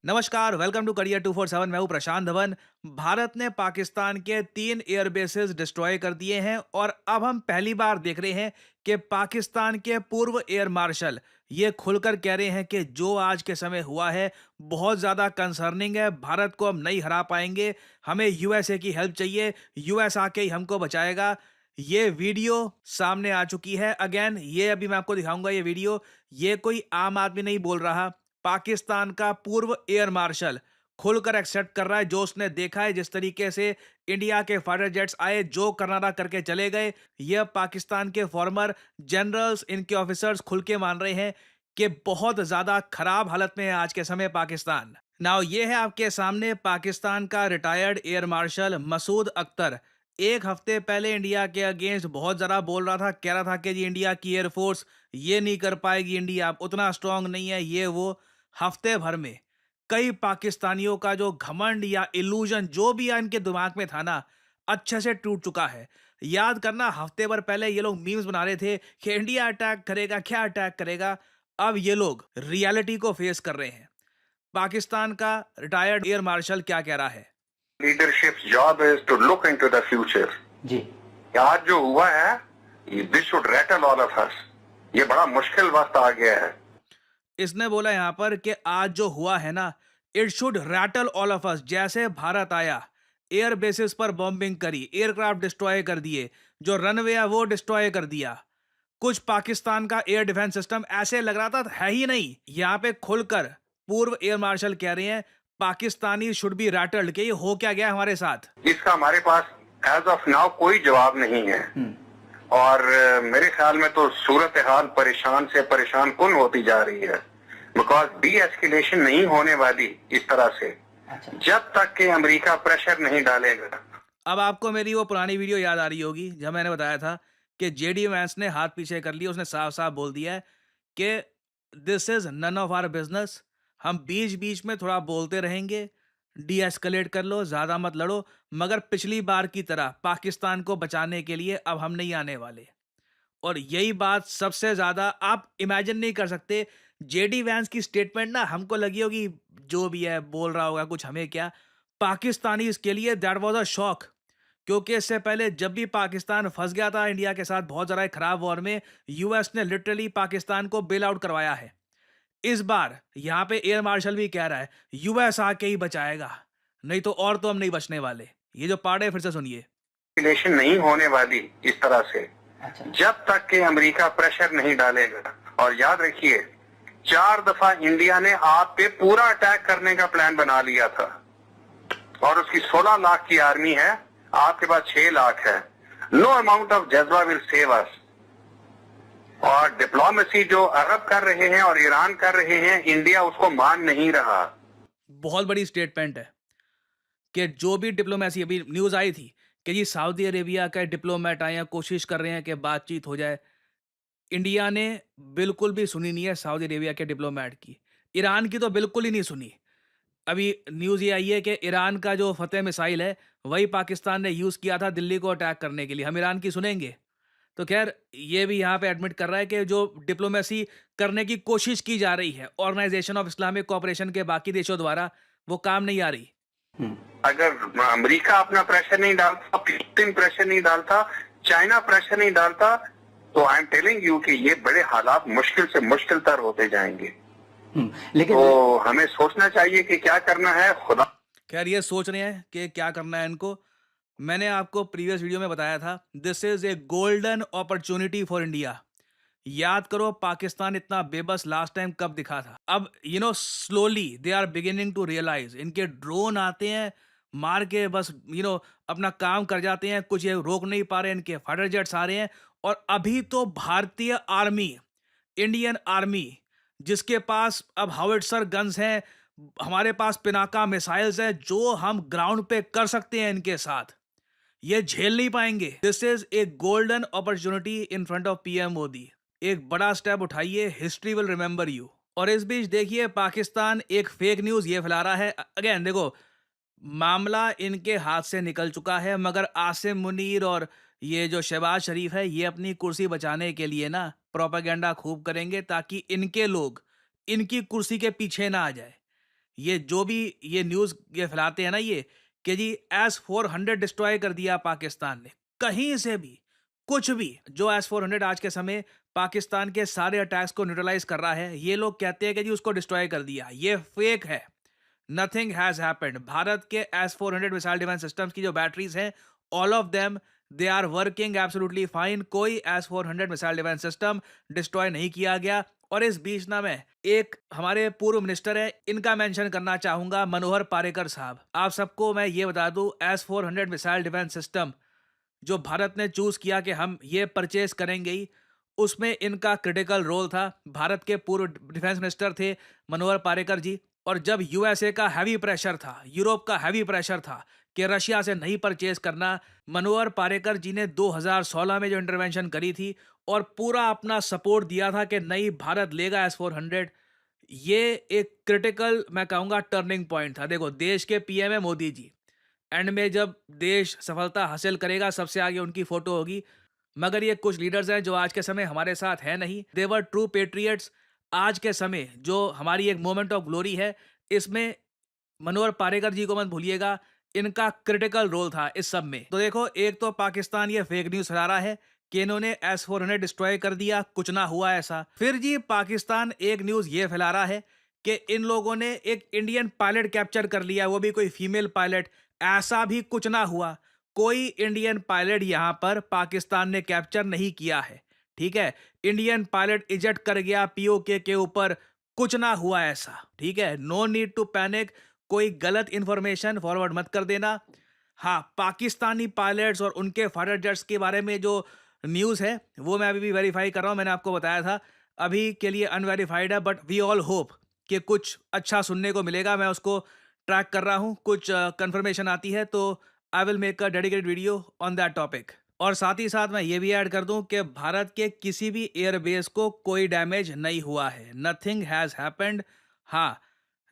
नमस्कार, welcome to career 247। मैं हूं प्रशांत धवन। भारत ने पाकिस्तान के 3 एयरबेसेस डिस्ट्रॉय कर दिए हैं और अब हम पहली बार देख रहे हैं कि पाकिस्तान के पूर्व एयर मार्शल ये खुलकर कह रहे हैं कि जो आज के समय हुआ है बहुत ज़्यादा कंसर्निंग है। भारत को हम नहीं हरा पाएंगे, हमें यूएसए की हेल्प चाहिए, यूएस आके ही हमको बचाएगा। ये वीडियो सामने आ चुकी है। अगेन ये अभी मैं आपको दिखाऊंगा। ये वीडियो, ये कोई आम आदमी नहीं बोल रहा, पाकिस्तान का पूर्व एयर मार्शल खुलकर एक्सेप्ट कर रहा है जो उसने देखा है, जिस तरीके से इंडिया के फाइटर जेट्स आए, जो करनारा करके चले गए। यह पाकिस्तान के फॉर्मर जनरल्स, इनके ऑफिसर्स खुल के मान रहे हैं कि बहुत ज्यादा खराब हालत में है आज के समय पाकिस्तान। नाउ ये है आपके सामने पाकिस्तान का retired air marshal Masood Akhtar. एक हफ्ते पहले इंडिया के अगेंस्ट बहुत ज़रा बोल रहा था, कह रहा था कि जी इंडिया की एयरफोर्स ये नहीं कर पाएगी, इंडिया उतना स्ट्रांग नहीं है, ये वो। हफ्ते भर में कई पाकिस्तानियों का जो घमंड या इल्यूजन जो भी इनके दिमाग में था ना, अच्छे से टूट चुका है। याद करना, हफ्ते भर पहले ये लोग मीम्स बना रहे थे कि इंडिया अटैक करेगा, क्या अटैक करेगा। अब ये लोग रियलिटी को फेस कर रहे हैं। पाकिस्तान का रिटायर्ड एयर मार्शल क्या कह रहा है? Leadership's job is to look into the future. जी। आज जो हुआ है, this should rattle all of us. ये बड़ा मुश्किल वक्त आ गया है। इसने बोला यहां पर कि आज जो हुआ है ना, it should rattle all of us. जैसे भारत आया, एयर बेसिस पर बॉम्बिंग करी, एयरक्राफ्ट डिस्ट्रॉय कर दिए, जो रनवे है वो डिस्ट्रॉय कर दिया। कुछ पाकिस्तान का एयर डिफेंस सिस्टम ऐसे लग रहा था है ही नहीं। यहां पे खुलकर पूर्व एयर मार्शल कह रहे हैं पाकिस्तानी शुड बी रैटल्ड कि ये हो क्या गया हमारे साथ। इसका हमारे पास एज ऑफ नाउ कोई जवाब नहीं है। और मेरे ख्याल में तो सूरत हाल परेशान से परेशान कुन होती जा रही है, बिकॉज डी एस्केलेशन नहीं होने वाली इस तरह से जब तक कि अमेरिका प्रेशर नहीं डालेगा। अब आपको मेरी वो पुरानी वीडियो याद आ रही होगी जब मैंने बताया था कि जेडी वैंस ने हाथ पीछे कर लिया। उसने साफ साफ बोल दिया है कि this is none of our business. हम बीच बीच में थोड़ा बोलते रहेंगे, डी एस्केलेट कर लो, ज़्यादा मत लड़ो, मगर पिछली बार की तरह पाकिस्तान को बचाने के लिए अब हम नहीं आने वाले। और यही बात सबसे ज़्यादा आप इमेजिन नहीं कर सकते। जेडी वैंस की स्टेटमेंट ना हमको लगी होगी जो भी है बोल रहा होगा कुछ, हमें क्या। पाकिस्तानी इसके लिए दैट वाज अ शॉक, क्योंकि इससे पहले जब भी पाकिस्तान फंस गया था इंडिया के साथ बहुत ज़रा एक खराब वॉर में, यूएस ने लिटरली पाकिस्तान को बेल आउट करवाया है। इस बार यहाँ पे एयर मार्शल भी कह रहा है यूएस आके ही बचाएगा, नहीं तो और तो हम नहीं बचने वाले। ये जो पार्ट है फिर से सुनिए। एस्केलेशन नहीं होने वाली इस तरह से जब तक कि अमेरिका प्रेशर नहीं डालेगा। और याद रखिए, 4 दफा इंडिया ने आप पे पूरा अटैक करने का प्लान बना लिया था, और उसकी 16 लाख की आर्मी है, आपके पास 6 लाख है। नो अमाउंट ऑफ जज्बा विल सेव अस। और डिप्लोमेसी जो अरब कर रहे हैं और ईरान कर रहे हैं, इंडिया उसको मान नहीं रहा। बहुत बड़ी स्टेटमेंट है कि जो भी डिप्लोमेसी, अभी न्यूज़ आई थी कि जी सऊदी अरेबिया का डिप्लोमेट आए हैं, कोशिश कर रहे हैं कि बातचीत हो जाए। इंडिया ने बिल्कुल भी सुनी नहीं है सऊदी अरेबिया के डिप्लोमेट की, ईरान की तो बिल्कुल ही नहीं सुनी। अभी न्यूज़ ये आई है कि ईरान का जो फतेह मिसाइल है वही पाकिस्तान ने यूज़ किया था दिल्ली को अटैक करने के लिए, हम ईरान की सुनेंगे? तो खैर ये भी यहाँ पे एडमिट कर रहा है कि जो डिप्लोमेसी करने की कोशिश की जा रही है ऑर्गेनाइजेशन ऑफ इस्लामिक कोऑपरेशन के बाकी देशों द्वारा, वो काम नहीं आ रही। अगर अमेरिका अपना प्रेशर नहीं डालता, फिलिस्तीन प्रेशर नहीं डालता, चाइना प्रेशर नहीं डालता, तो आई एम टेलिंग यू कि ये बड़े हालात मुश्किल से मुश्किल तर होते जाएंगे। लेकिन तो हमें सोचना चाहिए कि क्या करना है। खुदा खैर ये सोच रहे हैं कि क्या करना है इनको। मैंने आपको प्रीवियस वीडियो में बताया था, this is a golden opportunity for India. याद करो पाकिस्तान इतना बेबस लास्ट टाइम कब दिखा था। अब slowly they are beginning to realise. इनके ड्रोन आते हैं, मार के बस अपना काम कर जाते हैं, कुछ ये रोक नहीं पा रहे। इनके फाइटर जेट्स आ रहे हैं, और अभी तो भारतीय आर्मी, इंडियन आर्मी, जिसके पास अब हाविट्सर गन्स हैं, हमारे पास पिनाका मिसाइल्स है, जो हम ग्राउंड पे कर सकते हैं इनके साथ, ये झेल नहीं पाएंगे। This is a golden opportunity in front of PM Modi. एक बड़ा स्टेप उठाइए, हिस्ट्री विल रिमेंबर यू। और इस बीच देखिए पाकिस्तान एक फेक न्यूज ये फैला रहा है। अगेन देखो, मामला इनके हाथ से निकल चुका है, मगर आसिम मुनीर और ये जो शहबाज शरीफ है, ये अपनी कुर्सी बचाने के लिए ना प्रोपेगेंडा खूब करेंगे ताकि इनके लोग इनकी कुर्सी के पीछे ना आ जाए। ये जो भी ये न्यूज़ ये फैलाते हैं ना ये, कि जी S-400 डिस्ट्रॉय कर दिया पाकिस्तान ने। कहीं से भी, कुछ भी जो S-400 आज के समय पाकिस्तान के सारे अटैक्स को न्यूट्रलाइज़ कर रहा है, ये लोग कहते हैं कि जी उसको डिस्ट्रॉय कर दिया। ये फेक है। Nothing has happened. भारत के S-400 मिसाइल डिफेंस सिस्टम्स की जो बैटरीज़ हैं, all of them they are working absolutely fine. कोई S-400 missile defence system destroy नहीं किया गया। और इस बीच ना मैं एक हमारे पूर्व मिनिस्टर हैं, इनका मेंशन करना चाहूँगा, मनोहर पार्रिकर साहब। आप सबको मैं ये बता दूँ, S-400 मिसाइल डिफेंस सिस्टम जो भारत ने चूज़ किया कि हम ये परचेज़ करेंगे ही, उसमें इनका क्रिटिकल रोल था। भारत के पूर्व डिफेंस मिनिस्टर थे मनोहर पार्रिकर जी। और जब यूएसए का हैवी प्रेशर था, यूरोप का हैवी प्रेशर था कि रशिया से नहीं परचेज़ करना, मनोहर पार्रिकर जी ने 2016 में जो इंटरवेंशन करी थी और पूरा अपना सपोर्ट दिया था कि नहीं, भारत लेगा S-400। ये एक क्रिटिकल मैं कहूँगा टर्निंग पॉइंट था। देखो, देश के पीएम है मोदी जी। एंड में जब देश सफलता हासिल करेगा, सबसे आगे उनकी फोटो होगी। मगर ये कुछ लीडर्स हैं जो आज के समय हमारे साथ है नहीं। दे वर ट्रू पेट्रियट्स। आज के समय जो हमारी एक मोमेंट ऑफ ग्लोरी है, इसमें मनोहर पार्रिकर जी को मत भूलिएगा, इनका क्रिटिकल रोल था इस सब में। तो देखो, एक तो पाकिस्तान ये फेक न्यूज़ फैला रहा है कि इन्होंने S-400 डिस्ट्रॉय कर दिया, कुछ ना हुआ ऐसा। फिर जी पाकिस्तान एक न्यूज़ ये फैला रहा है कि इन लोगों ने एक इंडियन पायलट कैप्चर कर लिया, वो भी कोई फीमेल पायलट। ऐसा भी कुछ ना हुआ। कोई इंडियन पायलट यहाँ पर पाकिस्तान ने कैप्चर नहीं किया है, ठीक है? इंडियन पायलट इजेक्ट कर गया पीओके के ऊपर, कुछ ना हुआ ऐसा, ठीक है? No need to panic. कोई गलत इंफॉर्मेशन फॉरवर्ड मत कर देना। हाँ, पाकिस्तानी पायलट्स और उनके फाइटर जेट्स के बारे में जो न्यूज़ है, वो मैं अभी भी वेरीफाई कर रहा हूँ। मैंने आपको बताया था, अभी के लिए अनवेरिफाइड है, बट वी ऑल होप कि कुछ अच्छा सुनने को मिलेगा। मैं उसको ट्रैक कर रहा हूँ। कुछ कंफर्मेशन आती है तो I will make a dedicated video on that topic. और साथ ही साथ मैं ये भी ऐड कर दूं कि भारत के किसी भी एयरबेस को कोई डैमेज नहीं हुआ है। Nothing has happened. हाँ,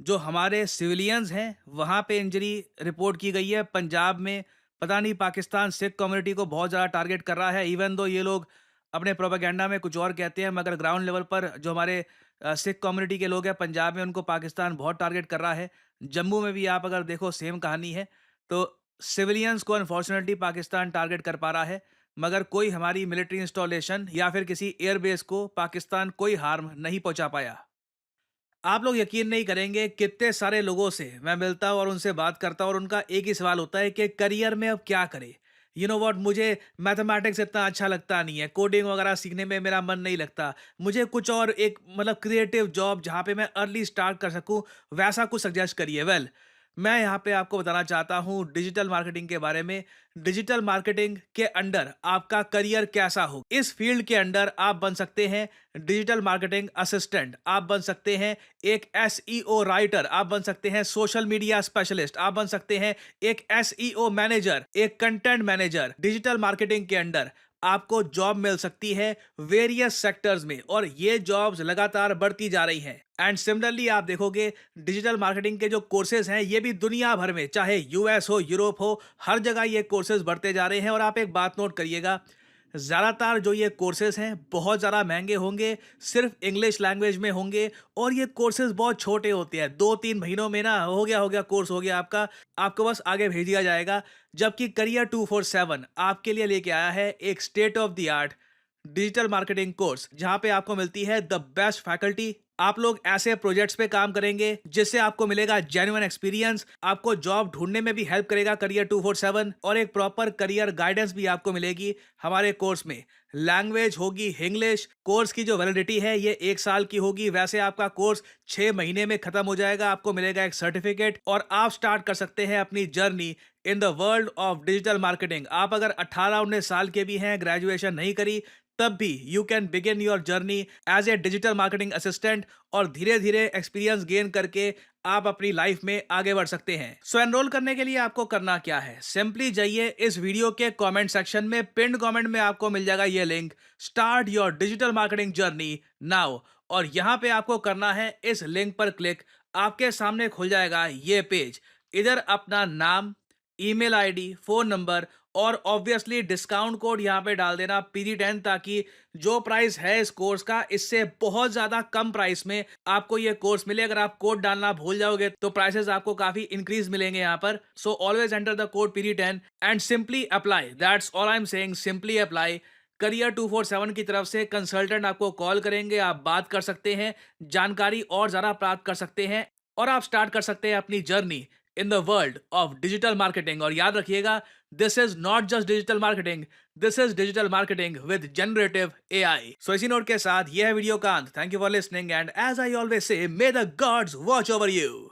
जो हमारे सिविलियंस हैं वहाँ पे इंजरी रिपोर्ट की गई है। पंजाब में पता नहीं पाकिस्तान सिख कम्युनिटी को बहुत ज़्यादा टारगेट कर रहा है। इवन दो ये लोग अपने प्रोपेगेंडा में कुछ और कहते हैं, मगर ग्राउंड लेवल पर जो हमारे सिख कम्युनिटी के लोग हैं पंजाब में, उनको पाकिस्तान बहुत टारगेट कर रहा है। जम्मू में भी आप अगर देखो सेम कहानी है। तो सिविलियंस को अनफॉर्चुनेटली पाकिस्तान टारगेट कर पा रहा है, मगर कोई हमारी मिलिट्री इंस्टॉलेशन या फिर किसी एयरबेस को पाकिस्तान कोई हार्म नहीं पहुंचा पाया। आप लोग यकीन नहीं करेंगे, कितने सारे लोगों से मैं मिलता हूँ और उनसे बात करता हूँ और उनका एक ही सवाल होता है कि करियर में अब क्या करें। यू नो व्हाट, मुझे मैथमेटिक्स इतना अच्छा लगता नहीं है, कोडिंग वगैरह सीखने में मेरा मन नहीं लगता, मुझे कुछ और एक मतलब क्रिएटिव जॉब जहाँ पे मैं अर्ली स्टार्ट कर सकूँ, वैसा कुछ सजेस्ट करिए। वेल, मैं यहाँ पे आपको बताना चाहता हूँ डिजिटल मार्केटिंग के बारे में। डिजिटल मार्केटिंग के अंडर आपका करियर कैसा हो, इस फील्ड के अंडर आप बन सकते हैं डिजिटल मार्केटिंग असिस्टेंट, आप बन सकते हैं एक एसईओ राइटर, आप बन सकते हैं सोशल मीडिया स्पेशलिस्ट, आप बन सकते हैं एक एसईओ मैनेजर, एक कंटेंट मैनेजर। डिजिटल मार्केटिंग के अंडर आपको जॉब मिल सकती है वेरियस सेक्टर्स में, और ये जॉब्स लगातार बढ़ती जा रही हैं। एंड सिमिलरली आप देखोगे डिजिटल मार्केटिंग के जो कोर्सेज हैं, ये भी दुनिया भर में, चाहे यूएस हो, यूरोप हो, हर जगह ये कोर्सेज बढ़ते जा रहे हैं। और आप एक बात नोट करिएगा, ज़्यादातर जो ये कोर्सेज हैं बहुत ज़्यादा महंगे होंगे, सिर्फ इंग्लिश लैंग्वेज में होंगे, और ये कोर्सेज बहुत छोटे होते हैं। 2-3 महीनों में ना हो गया कोर्स हो गया आपका, आपको बस आगे भेज दिया जाएगा। जबकि करियर 247 आपके लिए लेके आया है एक state of the art digital marketing course, जहां पे आपको मिलती है द बेस्ट फैकल्टी। आप लोग ऐसे प्रोजेक्ट्स पे काम करेंगे जिससे आपको मिलेगा जेन्युइन एक्सपीरियंस, आपको जॉब ढूंढने में भी हेल्प करेगा करियर 247, और एक प्रॉपर करियर गाइडेंस भी आपको मिलेगी हमारे कोर्स में। लैंग्वेज होगी इंग्लिश। कोर्स की जो वैलिडिटी है ये 1 साल की होगी। वैसे आपका कोर्स 6 महीने में खत्म हो जाएगा, आपको मिलेगा एक सर्टिफिकेट, और आप स्टार्ट कर सकते हैं अपनी journey in the world of digital marketing. आप अगर 18-19 साल के भी हैं, ग्रेजुएशन नहीं करी, तब भी you can begin your journey as a digital marketing assistant, और धीरे धीरे एक्सपीरियंस गेन करके आप अपनी लाइफ में आगे बढ़ सकते हैं। सो एनरोल करने के लिए आपको करना क्या है, सिंपली जाइए इस वीडियो के कमेंट सेक्शन में, पिन्ड कमेंट में आपको मिल जाएगा ये link, start your digital marketing journey now. और यहाँ पे आपको करना है इस लिंक पर क्लिक। आपके सामने खुल जाएगा ये पेज। इधर अपना नाम, ईमेल आईडी, फोन नंबर और ऑब्वियसली डिस्काउंट कोड यहाँ पे डाल देना PD10, ताकि जो प्राइस है इस कोर्स का इससे बहुत ज्यादा कम प्राइस में आपको ये कोर्स मिले। अगर आप कोड डालना भूल जाओगे तो प्राइसेस आपको काफी इंक्रीज मिलेंगे यहाँ पर। So always enter the code PD10 and simply apply. That's all I am saying, simply apply. Career 247 की तरफ से कंसल्टेंट आपको कॉल करेंगे, आप बात कर सकते हैं, जानकारी और ज्यादा प्राप्त कर सकते हैं और आप स्टार्ट कर सकते हैं अपनी journey in the world of digital marketing. और याद रखिएगा, this is not just digital marketing, this is digital marketing with generative AI। So इसी नोट के साथ यह है वीडियो का अंत। Thank you for listening and as I always say, may the gods watch over you.